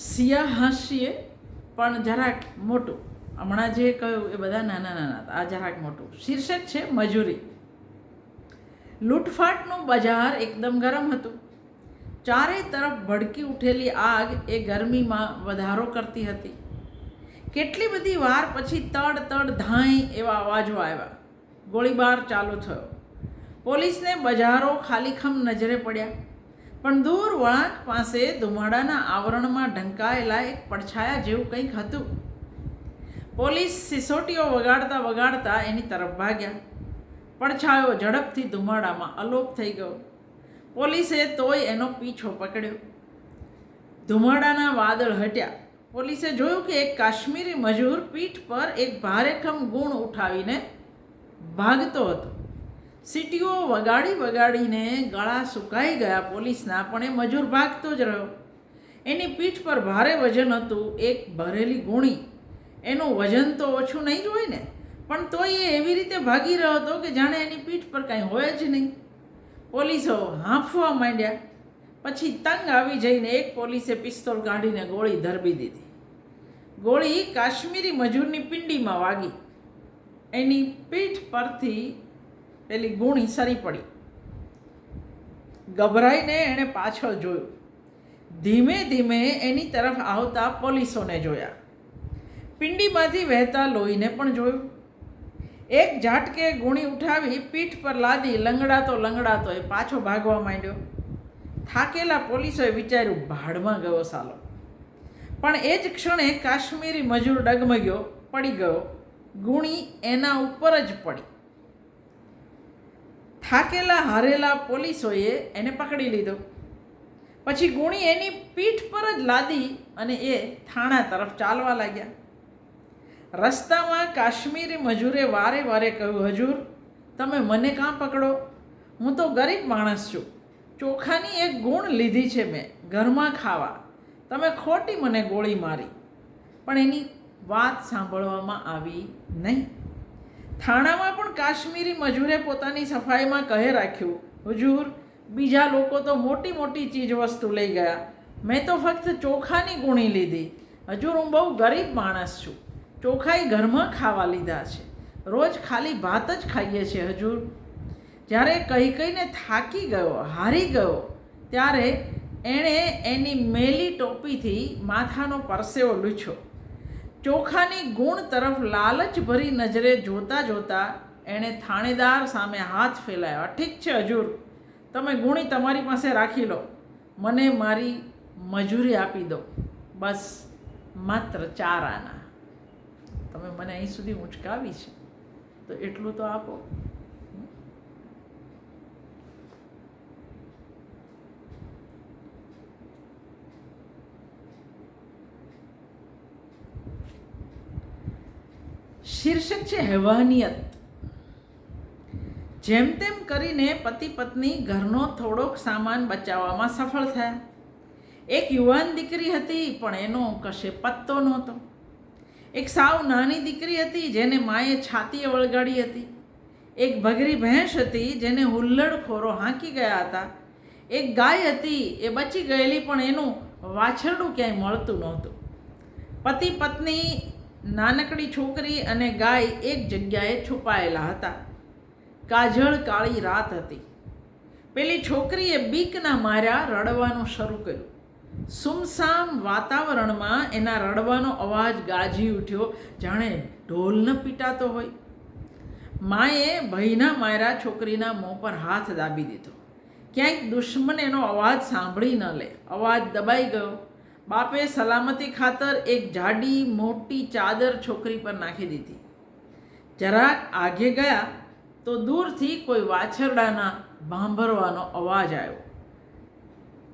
સિયા હાસ્ય પણ જરાક મોટું. હમણાં જે કહ્યું એ બધા નાના નાના હતા, આ જરાક મોટું. શીર્ષક છે મજૂરી. લૂંટફાટનું બજાર એકદમ ગરમ હતું. ચારે તરફ ભડકી ઉઠેલી આગ એ ગરમીમાં વધારો કરતી હતી. કેટલી બધી વાર પછી તડ તડ ધાઈ એવા અવાજો આવ્યા. ગોળીબાર ચાલુ થયો. પોલીસને બજારો ખાલીખમ નજરે પડ્યા, પણ દૂર વળાંક પાસે ધુમાડાના આવરણમાં ઢંકાયેલા એક પડછાયા જેવું કંઈક હતું. પોલીસ સિસોટીઓ વગાડતા વગાડતા એની તરફ ભાગ્યા. પડછાયો ઝડપથી ધુમાડામાં અલોપ થઈ ગયો. પોલીસે તોય એનો પીછો પકડ્યો. ધુમાડાના વાદળ હટ્યા. પોલીસે જોયું કે એક કાશ્મીરી મજૂર પીઠ પર એક ભારેખમ ગુણ ઉઠાવીને ભાગતો હતો. સીટીઓ વગાડી વગાડીને ગળા સુકાઈ ગયા પોલીસના, પણ એ મજૂર ભાગતો જ રહ્યો. એની પીઠ પર ભારે વજન હતું, એક ભરેલી ગુણી. એનું વજન તો ઓછું નહીં જ હોય ને, પણ તોય એ એવી રીતે ભાગી રહ્યો હતો કે જાણે એની પીઠ પર કાંઈ હોય જ નહીં. પોલીસો હાંફવા માંડ્યા. પછી તંગ આવી જઈને એક પોલીસે પિસ્તોલ કાઢીને ગોળી ધરબી દીધી. ગોળી કાશ્મીરી મજૂરની પિંડીમાં વાગી. એની પીઠ પરથી પેલી ગુણી સરી પડી. ગભરાઈને એણે પાછળ જોયું. ધીમે ધીમે એની તરફ આવતા પોલીસોને જોયા. પિંડીમાંથી વહેતા લોહીને પણ જોયું. એક ઝાટકે ગુણી ઉઠાવી પીઠ પર લાદી લંગડાતો એ પાછો ભાગવા માંડ્યો. થાકેલા પોલીસોએ વિચાર્યું, ભાડમાં ગયો સાલો. પણ એ જ ક્ષણે કાશ્મીરી મજૂર ડગમગ્યો, પડી ગયો. ગુણી એના ઉપર જ પડી. થાકેલા હારેલા પોલીસોએ એને પકડી લીધો. પછી ગુણી એની પીઠ પર જ લાદી અને એ થાણા તરફ ચાલવા લાગ્યા. રસ્તામાં કાશ્મીરી મજૂરે વારે વારે કહ્યું, હજૂર, તમે મને કાં પકડો? હું તો ગરીબ માણસ છું. ચોખાની એક ગુણ લીધી છે મેં ઘરમાં ખાવા. તમે ખોટી મને ગોળી મારી. પણ એની વાત સાંભળવામાં આવી નહીં. થાણામાં પણ કાશ્મીરી મજૂરે પોતાની સફાઈમાં કહે રાખ્યું, હજૂર, બીજા લોકો તો મોટી મોટી ચીજવસ્તુ લઈ ગયા, મેં તો ફક્ત ચોખાની ગુણી લીધી. હજૂર, હું બહુ ગરીબ માણસ છું. ચોખાઈ ઘરમાં ખાવા લીધા છે. રોજ ખાલી ભાત જ ખાઈએ છીએ હજૂર. જ્યારે કહીને થાકી ગયો, હારી ગયો, ત્યારે એણે એની મેલી ટોપીથી માથાનો પરસેવો લૂછ્યો. ચોખાની ગુણ તરફ લાલચભરી નજરે જોતા જોતા એણે થાણેદાર સામે હાથ ફેલાયો. ઠીક છે હજૂર, તમે ગુણી તમારી પાસે રાખી લો. મને મારી મજૂરી આપી દો. બસ માત્ર 4 આના. તમે મને અહીં સુધી ઉંચકાવી છે તો એટલું તો આપો. શીર્ષક છે હેવાનિયત. જેમ તેમ કરીને પતિ પત્ની ઘરનો થોડોક સામાન બચાવવામાં સફળ થયા. એક યુવાન દીકરી હતી, પણ એનો કશે પત્તો નહોતો. એક સાવ નાની દીકરી હતી જેને માએ છાતીએ વળગાડી હતી. એક ભગરી ભેંસ હતી જેને હુલ્લડખોરો હાંકી ગયા હતા. એક ગાય હતી, એ બચી ગયેલી, પણ એનું વાછરડું ક્યાંય મળતું નહોતું. પતિ પત્ની, નાનકડી છોકરી અને ગાય એક જગ્યાએ છુપાયેલા હતા. કાજળ કાળી રાત હતી. પેલી છોકરીએ બીકના માર્યા રડવાનું શરૂ કર્યું. સુમસામ વાતાવરણમાં એના રડવાનો અવાજ ગાજી ઉઠ્યો, જાણે ઢોલ ન પીટાતો હોય. માએ ભયના માર્યા છોકરીના મોં પર હાથ દાબી દીધો. ક્યાંક દુશ્મન એનો અવાજ સાંભળી ન લે. અવાજ દબાઈ ગયો. બાપે સલામતી ખાતર એક જાડી મોટી ચાદર છોકરી પર નાખી દીધી. જરાક આગે ગયા તો દૂરથી કોઈ વાછરડાના ભાંભરવાનો અવાજ આવ્યો.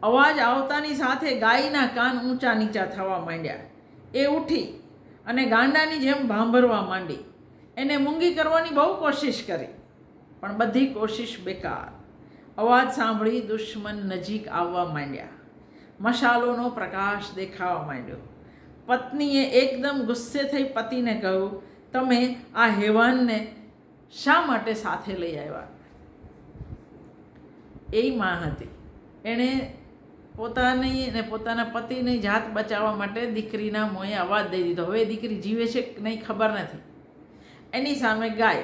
અવાજ આવતાની સાથે ગાયના કાન ઊંચા નીચા થવા માંડ્યા. એ ઉઠી અને ગાંડાની જેમ ભાંભરવા માંડી. એને મૂંગી કરવાની બહુ કોશિશ કરી, પણ બધી કોશિશ બેકાર. અવાજ સાંભળી દુશ્મન નજીક આવવા માંડ્યા. મશાલોનો પ્રકાશ દેખાવા માંડ્યો. પત્નીએ એકદમ ગુસ્સે થઈ પતિને કહ્યું, તમે આ હેવાનને શા માટે સાથે લઈ આવ્યા? એ માં હતી. એણે પોતાની અને પોતાના પતિની જાત બચાવવા માટે દીકરીના મોંએ અવાજ દઈ દીધો. હવે દીકરી જીવે છે કે નહીં ખબર નથી. એની સામે ગાય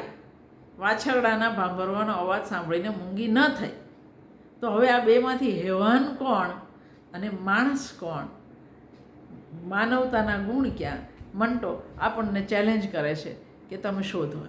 વાછરડાના ભાંભરવાનો અવાજ સાંભળીને મૂંગી ન થઈ. તો હવે આ બેમાંથી હેવાન કોણ અને માણસ કોણ? માનવતાના ગુણ ક્યાં? મંટો આપણને ચેલેન્જ કરે છે કે તમે શોધો.